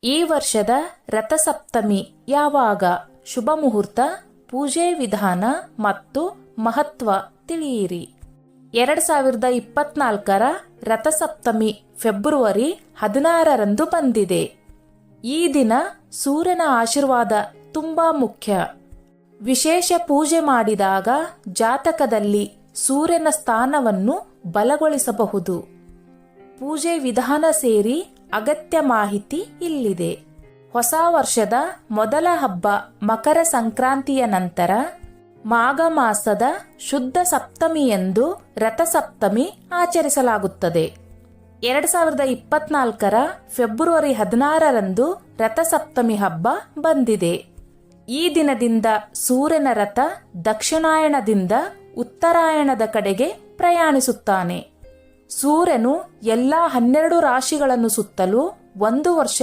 ಈ ವರ್ಷದ ರಥಸಪ್ತಮಿ ಯಾವಾಗ? ಶುಭ ಮುಹೂರ್ತ, ಪೂಜೆ ವಿಧಾನ ಮತ್ತು ಮಹತ್ವ ತಿಳಿಯಿರಿ. 2024ರ ರಥಸಪ್ತಮಿ ಫೆಬ್ರವರಿ 16ರಂದು ಬಂದಿದೆ. ಈ ದಿನ ಸೂರ್ಯನ ಆಶೀರ್ವಾದ ತುಂಬಾ ಮುಖ್ಯ. ವಿಶೇಷ ಪೂಜೆ ಮಾಡಿದಾಗ ಜಾತಕದಲ್ಲಿ ಸೂರ್ಯನ ಸ್ಥಾನವನ್ನು ಬಲಗೊಳಿಸಬಹುದು. ಪೂಜೆ ವಿಧಾನ ಸೇರಿ ಅಗತ್ಯ ಮಾಹಿತಿ ಇಲ್ಲಿದೆ. ಹೊಸ ವರ್ಷದ ಮೊದಲ ಹಬ್ಬ ಮಕರ ಸಂಕ್ರಾಂತಿಯ ನಂತರ ಮಾಘ ಮಾಸದ ಶುದ್ಧ ಸಪ್ತಮಿಯಂದು ರಥಸಪ್ತಮಿ ಆಚರಿಸಲಾಗುತ್ತದೆ. 2024ರ ಫೆಬ್ರವರಿ 16ರಂದು ರಥಸಪ್ತಮಿ ಹಬ್ಬ ಬಂದಿದೆ. ಈ ದಿನದಿಂದ ಸೂರ್ಯನ ರಥ ದಕ್ಷಿಣಾಯಣದಿಂದ ಉತ್ತರಾಯಣದ ಕಡೆಗೆ ಪ್ರಯಾಣಿಸುತ್ತಾನೆ. ಸೂರ್ಯನು ಎಲ್ಲಾ 12 ರಾಶಿಗಳನ್ನು ಸುತ್ತಲೂ 1 ವರ್ಷ